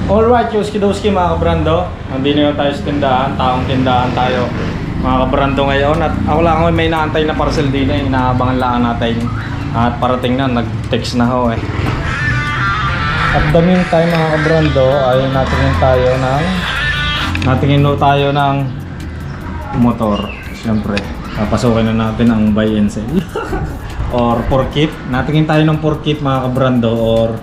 Alright, Yoski-Doski mga kabrando. Nandito na tayo sa tindahan, taong tindahan tayo mga kabrando ngayon. At ako lang may inaantay na parcel din eh. Inaabangan lang natin. At parating na, nag-text na ho eh. At the meantime mga kabrando ay natingin tayo ng motor. Siyempre, papasukin na natin ang buy and sell. Or porkit. Natingin tayo ng porkit mga kabrando or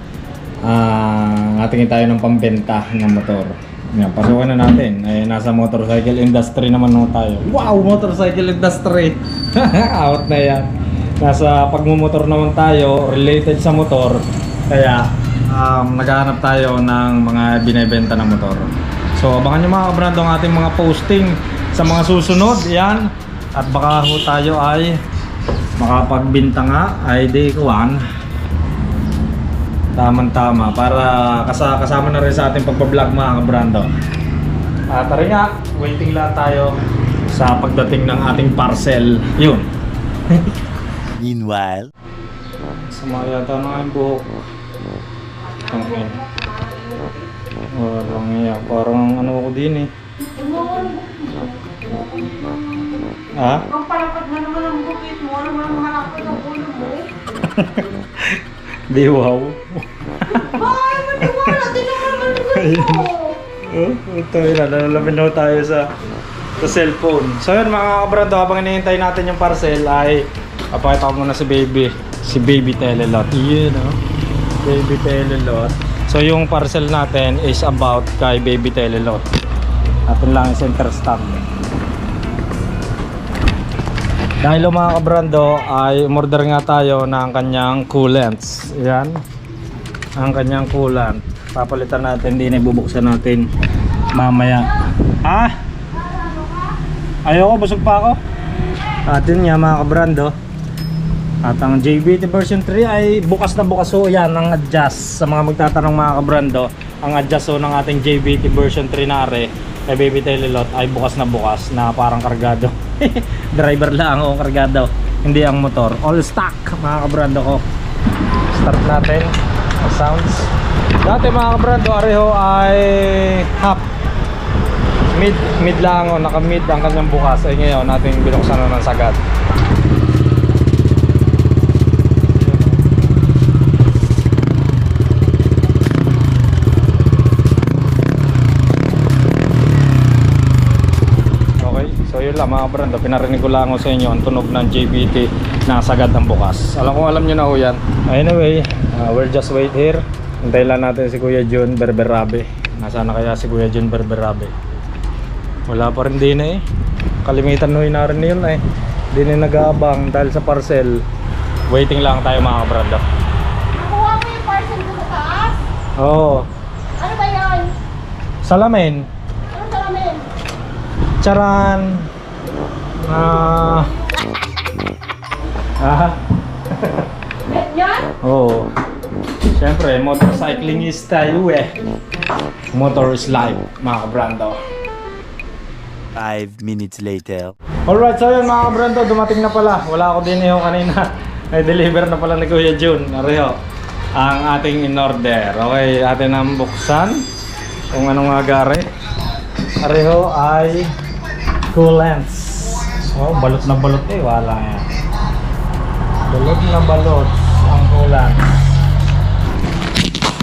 natingin tayo ng pambenta ng motor. Yan, pasukan na natin. Ay, nasa motorcycle industry naman tayo. Wow, motorcycle industry. Out na yan. Nasa pagmumotor naman tayo, related sa motor. Kaya naghahanap tayo ng mga binebenta na motor. So abangan nyo mga kabrando ang ating mga posting sa mga susunod. Yan. At baka ho tayo ay makapagbinta nga ay day 1. Tama para kasama na rin sa ating pagbablog mga kabrando. Tara nga, waiting lang tayo sa pagdating ng ating parcel. Yun. Meanwhile, sama yata na ang buhok. Tangin. Parang ano ako din eh. Ha? Kapalapad na naman ang bukit mo. Ano naman mahalapad ang ulo mo? Di wow. Ay, maniwala. Tinawala naman mo. Ito yun, nalalamin na tayo sa cellphone. So yun mga kabrando, habang hinihintay natin yung parcel ay papakita ko muna si Baby Telelot. Yun Baby Telelot. So yung parcel natin is about kay Baby Telelot. Atin lang yung center stop. Dahil mga kabrando ay umorder nga tayo ng kanyang coolants. Ayan. Ang kanyang coolant. Papalitan natin, hindi na ibubuksan natin mamaya. Ayoko, busog pa ako. Atin nga mga kabrando. At ang JBT version 3 ay bukas na bukas ho. Yan ang adjust. Sa mga magtatanong mga kabrando, ang adjust ho ng ating JBT version 3 na are kay Baby Telelot ay bukas na parang kargado. Driver lang o kargado, hindi ang motor. All stock mga kabrando ko. Start natin ang sounds. Dati mga kabrando areho ay half mid lang o naka mid ang kanyang bukas. Ay ngayon natin binuksan na ng sagad. So yun lang mga kabrando, pinarinig ko lang sa inyo ang tunog ng JBT na sagad ang bukas. Alam nyo na ho yan. Anyway, we'll just wait here. Hintayin lang natin si Kuya Jun Berberabe. Nasaan na kaya si Kuya Jun Berberabe? Wala pa rin din eh. Kalimitan na rin yun eh. Hindi na nag-aabang dahil sa parcel. Waiting lang tayo mga kabrando. Nakuha mo yung parcel ko sa taas? Oo. Ano ba yan? Salamin. Anong salamin? Charan. Yan? Oo. Siyempre, motorcycling is tayo eh. Motor is life, mga kabrando. 5 minutes later. Alright, so yun mga kabrando, dumating na pala. Wala ako din yung kanina. Ay deliver na pala ni Kuya Jun. Areho, ang ating in-order. Okay, atin ang buksan. Kung anong agari. Areho ay coolants. Oh, balot na balot eh. Wala yan. Balot na balot ang coolants.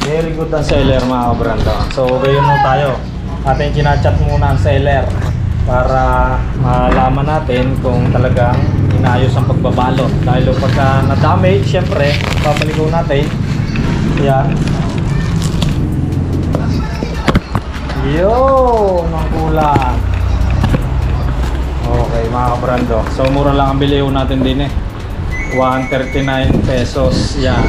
Very good ang seller mga kabrando. So okay yun tayo. Atin kinachat muna ang seller para malaman natin kung talagang inayos ang pagbabalot. Dahil pagka na-damage, syempre papaligaw natin. Yan. Yo, ang kulang. Okay mga kabrando. So mura lang ang biliho natin din eh. 139 pesos. Yan.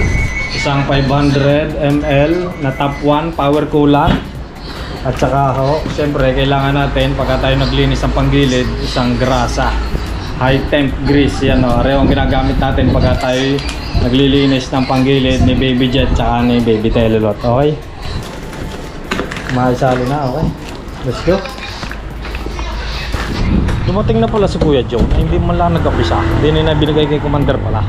Isang 500 ml na top 1 power coolant. At saka siyempre kailangan natin pagka tayo naglinis ng panggilid, isang grasa. High temp grease. Yan o. Areho ang ginagamit natin pagka tayo naglilinis ng panggilid ni Baby Jet tsaka ni Baby Telelot. Okay? Maisali na. Okay? Let's go. Dumating na pala si Kuya Joe na hindi man lang nag-apisa. Hindi na binigay kay Commander pala.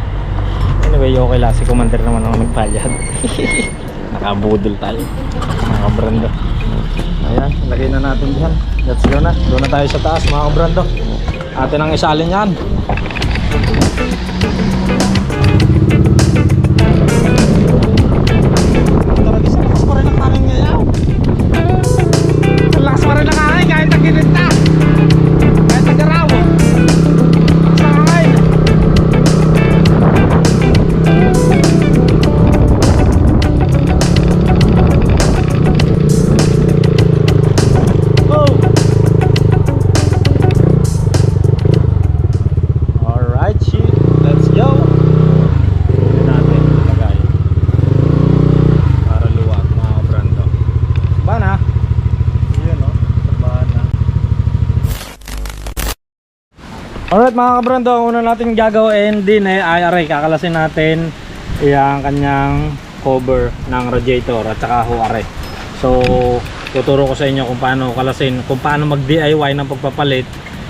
Anyway, okay lang. Si Commander naman ang nagbayad. Nakabudol tayo. Mga brando. Ayan, lagay na natin diyan. Let's go na. Doon na tayo sa taas mga kabrando. Atin ang isalin yan. Talaga sa lakas pa rin ang hangin ngayon. Sa lakas pa rin ang hangin kahit naginit na. Kahit nagaraw. Sa hangin. Alright, shit. Let's go. Tignan natin ilagay. Para luwag mga kabrando. Ba na? Yun o. Ba na. Alright mga kabrando, ang una natin gagawin din ay kakalasin natin yung kanyang cover ng radiator at saka huare. So tuturo ko sa inyo kung paano kalasin, kung paano mag DIY ng pagpapalit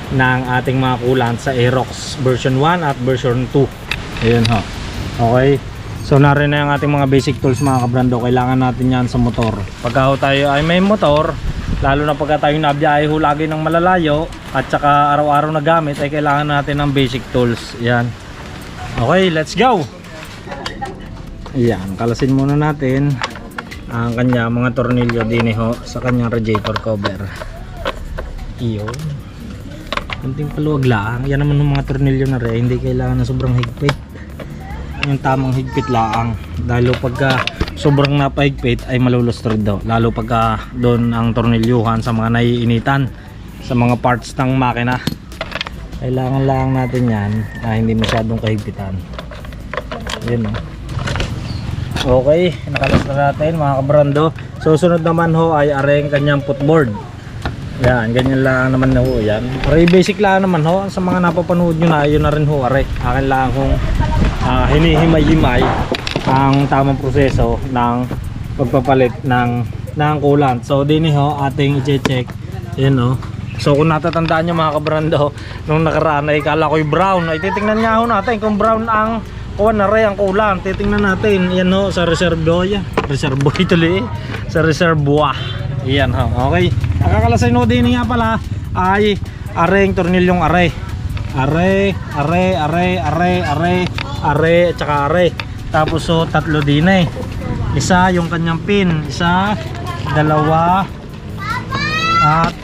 ng ating mga coolant sa Aerox version 1 at version 2. Ayun ho. Okay. So narin na yung ating mga basic tools mga kabrando. Kailangan natin yan sa motor. Pagka tayo ay may motor, lalo na pagka tayo nabiyahe ho lagi ng malalayo at saka araw-araw na gamit, ay kailangan natin ng basic tools. Yan. Okay, let's go. Yan, kalasin muna natin ang kanya mga tornilyo din ho sa kanyang radiator cover. Iyon. Kunting paluwag lang. Yan naman ng mga tornilyo na rin, hindi kailangan na sobrang higpit. Yung tamang higpit lang. Dahil pagka sobrang napahigpit ay malulustred daw. Lalo pagka doon ang tornilyuhan sa mga naiinitan, sa mga parts ng makina. Kailangan lang natin yan hindi masyadong kahigpitan. Yan o. Okay, nakalas na natin mga kabrando. Susunod naman ho ay areng kanyang footboard. Yan, ganyan lang naman na ho yan. Aray basic lang naman ho. Sa mga napapanood nyo na, yun na rin ho aray. Akin lang kung hinihimay-himay ang tamang proseso ng pagpapalit ng coolant. So din ho ating i-check. Yan o. So kung natatandaan nyo mga kabrando, nung nakaraan ay kala ko'y brown. Ay titingnan nga ho natin kung brown ang kuwan na rin ang coolant. Titingnan natin. Yan ho sa reservoir. Reservoir tuloy eh. Sa reservoir. Yan ho. Okay. Nakakalasay no din nga pala ay areng tornilyong are. Are at saka are. Tapos so tatlo din eh. Isa yung kanyang pin, isa, dalawa, at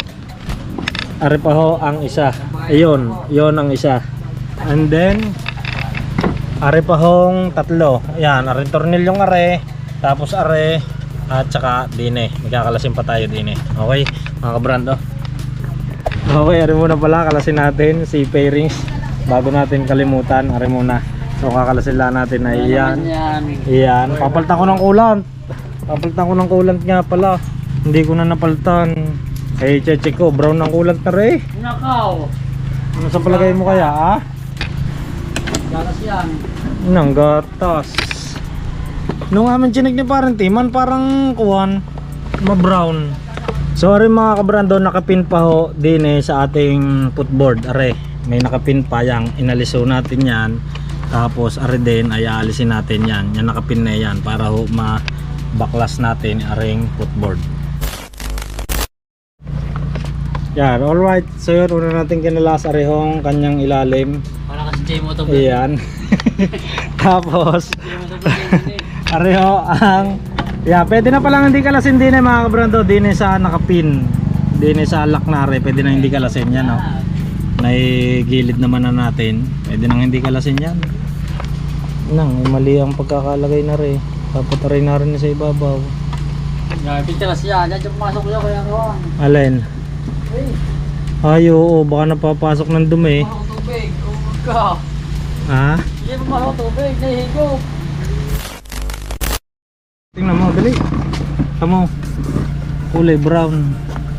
are pa ho ang isa. Ayun, yon ang isa. And then are pa hong tatlo. Ayan, are tornilyong are, tapos are at saka din eh. Magkakalasin pa tayo din eh. Okay, mga kabrando. Okay, are muna pala kalasin natin si pairings bago natin kalimutan. Are muna. So kakalasin lang natin na iyan. Iyan. Papalitan ko ng coolant. Papalitan ko ng coolant nga pala. Hindi ko na napalitan. Eh, check ko. Brown ng coolant na rin. Nakaw. Ano sa palagay mo kaya, ha? Gatas yan. Nang gatas. Nung amin chinig ni parang timan, parang kuwan, ma-brown. So, are mga kabrando, nakapin pa ho din eh sa ating footboard. Are, may nakapin pa yang inaliso natin yan. Tapos are din ay aalisin natin yan. Yan nakapin na yan para ho ma-baklas natin aring footboard. Yan, alright. So yun, una natin kinalas arehong kanyang ilalim. Para kasi J mo to. Ayan. Tapos areho ang pwede na palang hindi kalasin din eh mga kabrando. Din eh sa nakapin. Din eh sa lock na rin. Pwede na hindi kalasin yan, no? Naigilid naman na natin. Pwede nang hindi kalasin yan. Nang, mali ang pagkakalagay na rin. Papataray na rin sa ibabaw. Picture siya. Diyan pumasok yun kaya kawan. Alin? Ay, oo, baka napapasok ng dumi. Pumasok tubig. Umag ka. Ha? Hindi pumasok tubig. Nahihigop. Tingnan mo, dali. Tamo. Kulay brown.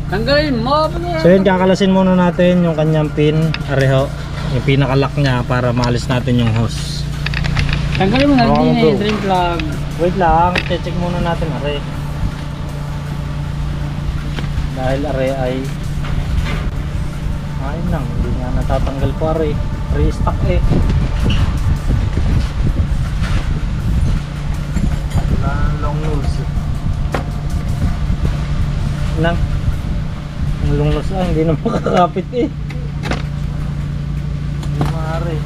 Tanggalin mo. So yun, kakalasin muna natin yung kanyang pin. Areho. Yung pinakalock niya para maalis natin yung hose. Tanggalin mo na Oo, din bro. eh. Drain plug. Wait lang, check muna natin are. Dahil are ay nang, hindi nga natatanggal pa are. Restock eh. Long nose. Nang, Ang lunglos hindi na makakapit eh. Hindi maaari.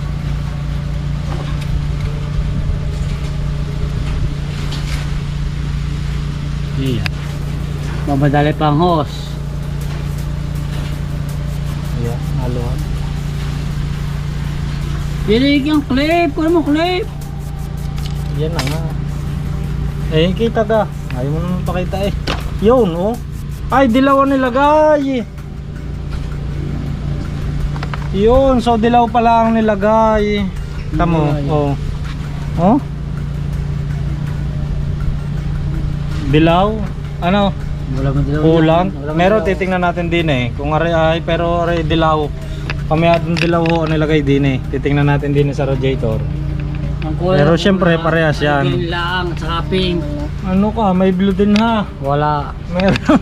Iya. Mamadali pa ang hose. Yeah, haluan. Pilig yung clip. Kuha mo clip. Yan na nga. Eh, kita ka. Ayaw mo naman pakita eh. Yun, oh. Ay, dilaw ang nilagay. Yun, so dilaw pala ang nilagay. Tamo, Nilagay. oh. Oh? Dilaw? Ano? Wala mo dilaw. Kulang? Wala mo Meron, dilaw. titingnan natin din eh. Kung ari ay, pero ari dilaw. Pamayadong dilaw ho ang nilagay din eh. Titingnan natin din sa radiator. Ang kulay Pero ng syempre, kulay, parehas yan. green lang at saka pink. Ano ka, may blue din ha. Wala. Meron.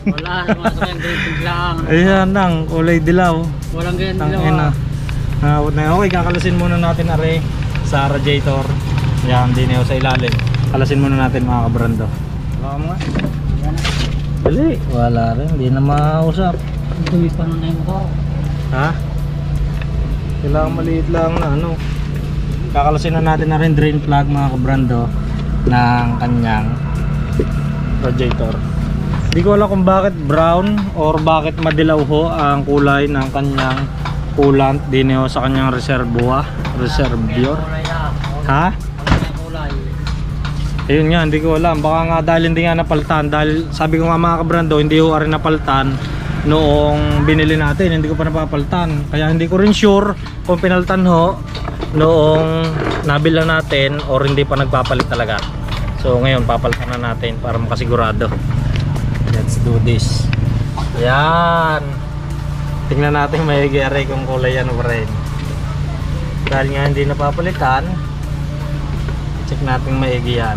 Wala. Masok yung green pink lang. Ayan lang, kulay dilaw. Walang ganyan Tangina. dilaw. Nawot na. Okay, kakalasin muna natin are sa radiator. Yan, din sa ilalim. Kalasin muna natin mga kabrando. Wala mo nga. Yan na. Dali. Wala rin, hindi na mausap. Ang dumi pa nun na yung motor. Ha? Kailangan maliit lang na ano. Kakalasin na natin na rin drain plug mga kabrando ng kanyang radiator. Hindi ko alam kung bakit brown or bakit madilaw ho ang kulay ng kanyang coolant din ho sa kanyang reservoir. Kulay na. Ha? Wala na kulay. Ayun nga, hindi ko alam. Baka nga dahil hindi nga napaltan. Dahil sabi ko nga mga kabrando, hindi ko rin napaltan noong binili natin. Hindi ko pa napapaltan. Kaya hindi ko rin sure kung pinaltan ho noong nabilang natin or hindi pa nagpapalit talaga. So ngayon, papalitan na natin para makasigurado. Let's do this. Yan. Tingnan natin may gere kung kulay yan o rin. Dahil nga hindi napapalitan, check natin maigi yan.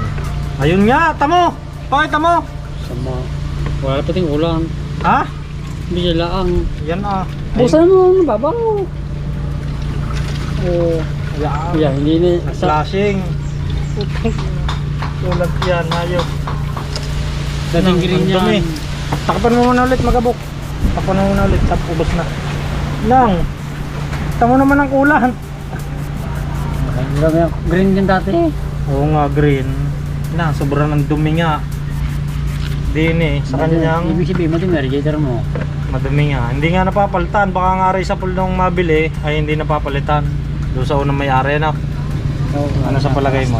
Ayun nga, tamo! Pakita mo! Sama. Wala pa ting ulan. Ha? Hindi lang. Yan ah. Busan mo. Babaw. Oh. Yan. Yeah, hindi na. Flashing. Tulad yan, hayop. Dating green Ang dumi. yan. Takpan mo muna ulit, magabok. Takpan mo muna ulit, tap, ubos na. Lang. Tamo naman ang kulan. Green din dati. Oo nga, green. Na, sobrang ang dumi nga. Din eh, sa kanyang Ibig sabihin mo din radiator mo. madumi nga. Hindi nga napapalitan. Baka nga rin sa pool nung mabili ay hindi napapalitan. Doon sa unang may-ari na. Ano sa palagay mo?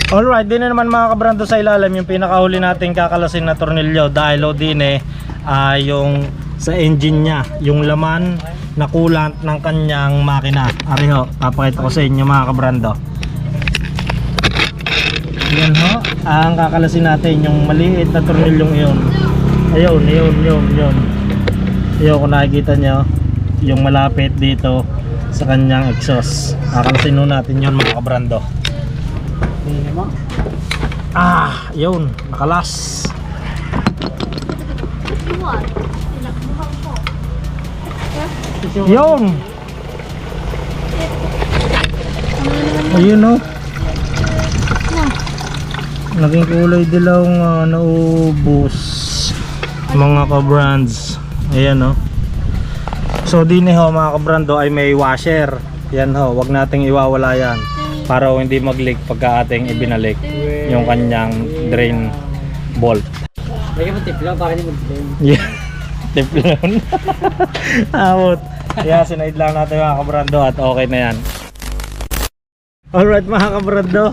Alright, din na naman mga kabrando sa ilalim yung pinakahuli nating kakalasin na tornilyo dahil o din ay yung sa engine niya, yung laman na coolant ng kanyang makina. Ariho, papakita ko sa inyo mga kabrando. Yan ho, ang kakalasin natin yung maliit na tornilyong iyon. Ayun, yun. Ayun, kung nakikita nyo, yung malapit dito sa kanyang exhaust. Kakalasin nun natin yun mga kabrando. Ah, yun, nakalas. Yun. Ayun o. Naging kulay dilaw nga, naubos. Mga ka-brands. Ayan o. So din ho mga ka-brando ay may washer. Yan ho, wag nating iwawala yan. Para hindi mag-leak pagka ating ibinalik yung kanyang drain bolt. Lagyan mo tip lang para hindi mag-drain. Yeah. Teflon. Awot. Yeah, sinaid lang natin mga kabrando at okay na yan. Alright mga kabrando,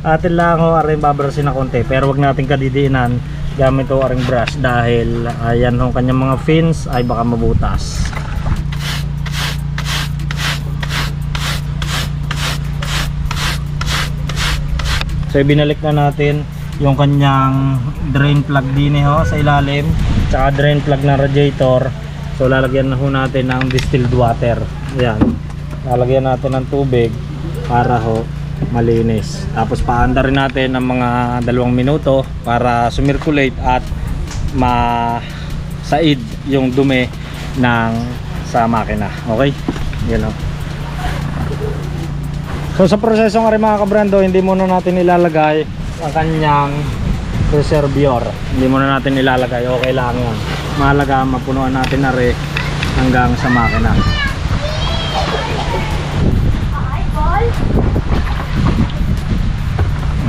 atin lang ho aring babarasin na konti pero wag natin kadidiinan gamit ho aring brush dahil ayan ho kanyang mga fins ay baka mabutas. So ibinalik na natin yung kanyang drain plug din ho sa ilalim, tsaka drain plug ng radiator. So lalagyan na ho natin ng distilled water. Ayan, lalagyan natin ng tubig para ho malinis. Tapos paanda rin natin ng mga 2 minuto para sumirculate at masaid yung dumi ng sa makina. Okay, yan ho. So sa prosesong rin mga kabrando, hindi muna natin ilalagay ang kanyang reservoir. Hindi muna natin ilalagay, okay lang yan. Mahalaga mapunuan natin na rin hanggang sa makina.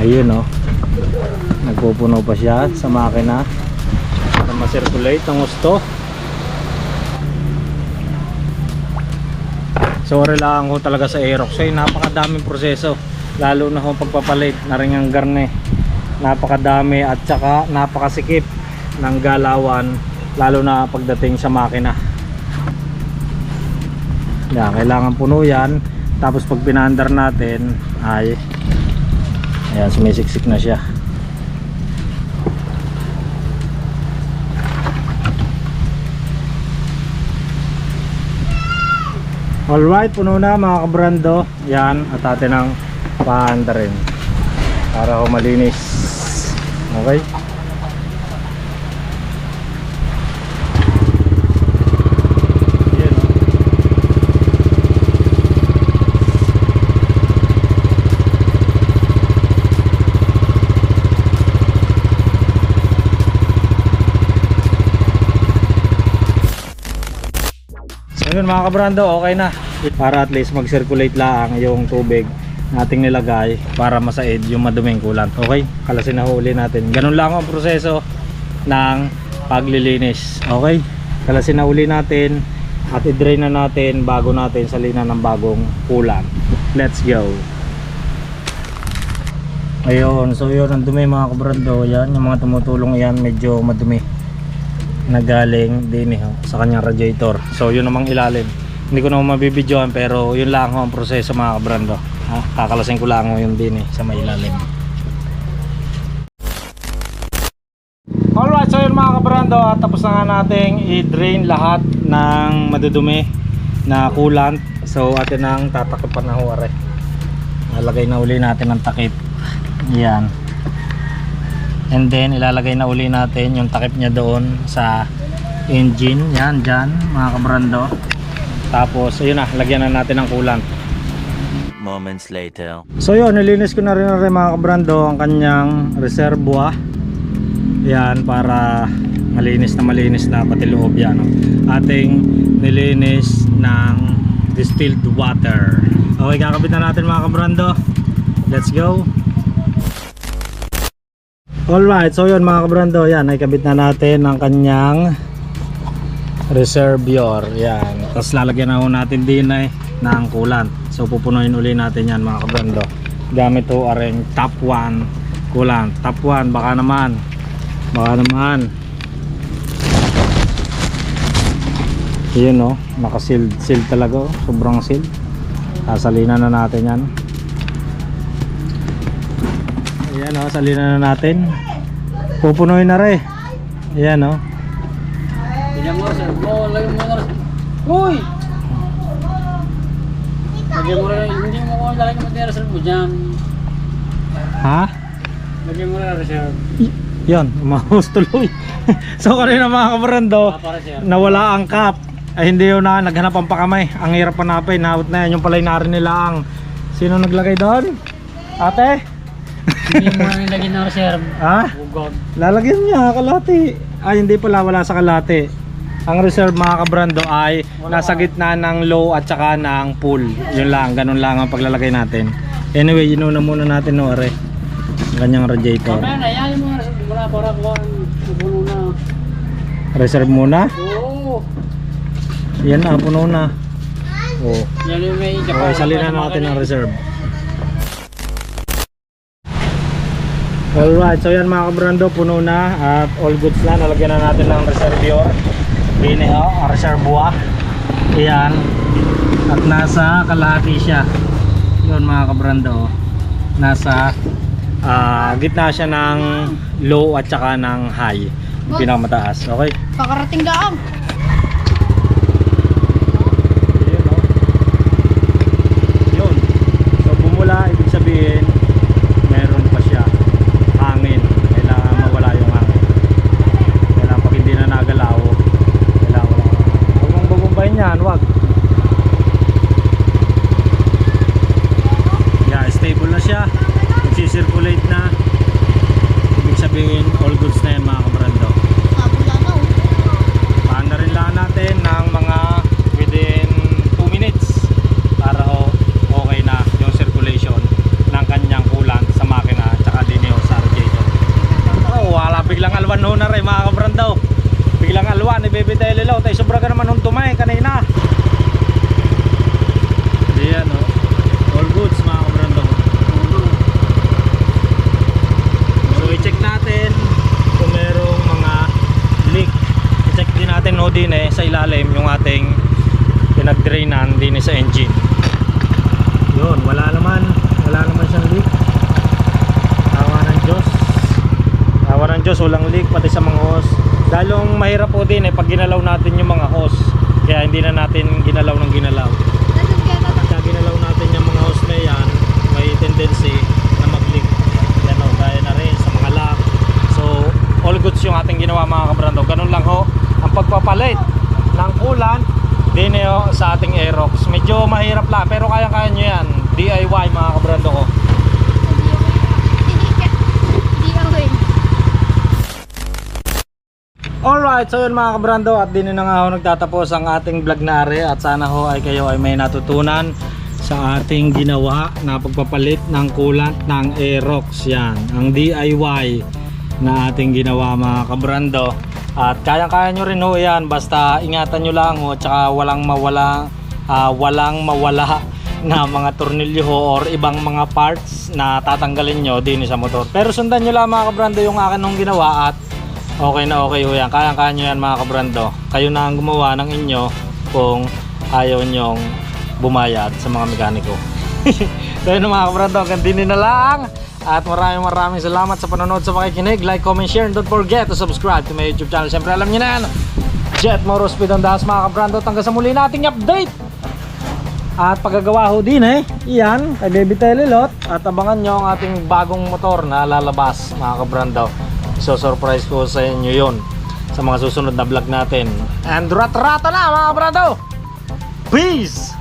Ayun oh, nagpupuno pa siya sa makina para ma-circulate ang gusto. Sorry lang ko talaga sa Aerox, napakadaming proseso, lalo na kung pagpapalit na rin ang garne. Napakadami at saka napakasikip ng galawan, lalo na pagdating sa makina. Yan, kailangan puno yan. Tapos pag pinaandar natin ay ayan, sumisiksik na siya. Alright, puno na mga kabrando. Yan, at atin ang paandarin para ho malinis. Okay. Yun mga kabrando, okay na para at least mag-circulate lang yung tubig nating nilagay para masaid yung maduming coolant. Okay, kalasin na huli natin. Ganun lang ang proseso ng paglilinis. Okay, kalasin na huli natin at i-drain na natin bago natin salinan ng bagong coolant. Let's go. Ayun, so yun ang dumi mga kabrando. Yan, yung mga tumutulong yan medyo madumi na galing din sa kanyang radiator. So yun namang ilalim, hindi ko na mabibidyoan, pero yun lang ang proseso mga kabrando. Kakalasin ko lang yung din sa may ilalim. Alright, so yun mga kabrando, tapos na nga nating i-drain lahat ng madudumi na coolant. So atin ang tatakipan na huwari. Nalagay na uli natin ang takip. Yan. And then ilalagay na uli natin yung takip niya doon sa engine. Yan, dyan mga kabrando. Tapos ayun na, lagyan na natin ng coolant. Moments later. So yun, nilinis ko na rin mga kabrando ang kanyang reservoir. Yan, para malinis na pati loob yan. Ating nilinis ng distilled water. Okay, kakabit na natin mga kabrando. Let's go. Alright, so yun mga kabrando, yan, ay kabit na natin ang kanyang reservoir. Yan, tapos lalagyan na ho natin din ay ng coolant. So pupunuin uli natin yan mga kabrando gamit ho aring top 1 coolant. Top 1, baka naman yun o, naka-sealed talaga o, sobrang sealed. Sasalinan na natin yan. Ayan o, salinan na natin. Pupunuin na rin. Ayan o. Tingnan mo, sir. Lagyan mo na. Uy! Lagyan mo rin. Hindi mo ko lalagyan mo na reserve mo dyan. Ha? Lagyan mo na reserve. Yan, umahos tuloy. So kanina mga kabrando, Para sir. nawala ang cap. Ay hindi yun na, naghanapan pa kami. Ang hirap hanapin, naabot na yan. Yung palay na rin nila ang... Sino naglagay doon? Ate? Hindi mo na nilagyan na reserve. Ha? Ugod. Lalagyan niya, kalate. Ay hindi pala, wala sa kalate. Ang reserve mga kabrando ay nasa gitna ng low at saka ng pool. Yun lang, ganun lang ang paglalagay natin. Anyway, inuna muna natin no, are. Ang kanyang radiator. Mamaya na, yan mo na reserve muna para kuha puno na. Reserve muna. Oo. Yan na, puno na. Oh. Yan yung may Okay, salinan natin ang reserve. Alright, so yan mga kabrando, puno na at all goods na. Nalagyan na natin ng reservoir. Bine o, reservoir. Ayan. At nasa kalahati siya. Yun mga kabrando. Nasa gitna siya ng low at saka ng high. Yung pinakamataas. Okay? Kakarating daang. Yun o. Yun. So bumula, ibig sabihin meron pa siya hangin. Kailangan mawala yung hangin. Kailangan pag hindi na nagalaw, kailangan wala. Huwag mong babumbayin yan, wag. Yeah, stable na siya. Nagsisirculate na. Ibig sabihin sa ilalim yung ating pinag-drainan din sa engine. Yun, wala naman siyang leak. Tawa ng Diyos, walang leak pati sa mga hose. Dahil yung mahirap po din pag ginalaw natin yung mga hose, kaya hindi na natin ginalaw ng ginalaw. Pagka ginalaw natin yung mga hose na yan, may tendency na mag-leak. Yan o, gaya na rin sa mga lock. So all goods yung ating ginawa mga kabrando. Ganun lang ho ang pagpapalit ng coolant din sa ating Aerox. Medyo mahirap lang pero kaya-kaya nyo yan. DIY mga kabrando ko. Alright, so yun mga kabrando, at din na nga ho nagtatapos ang ating vlog na are, at sana ho ay kayo ay may natutunan sa ating ginawa na pagpapalit ng coolant ng Aerox. Yan, ang DIY na ating ginawa mga kabrando. At kaya-kaya nyo rin ho yan, basta ingatan nyo lang ho, tsaka walang mawala na mga tornilyo ho or ibang mga parts na tatanggalin nyo din sa motor. Pero sundan nyo lang mga kabrando yung akin nung ginawa at okay na okay ho yan. Kaya-kaya nyo yan mga kabrando. Kayo na ang gumawa ng inyo kung ayaw nyong bumayad sa mga mekaniko. So yun mga kabrando, gandinin na lang. At maraming salamat sa panonood, sa pakikinig. Like, comment, share, and don't forget to subscribe to my YouTube channel. Siyempre alam nyo na yan, Jet Moro Speed on the House mga kabrando. Hanggang sa muli nating update at paggagawa ho din iyan kay Baby Telelot. At abangan nyo ang ating bagong motor na lalabas mga kabrando. So surprise ko sa inyo yun sa mga susunod na vlog natin. And rat-rata na mga kabrando. Peace!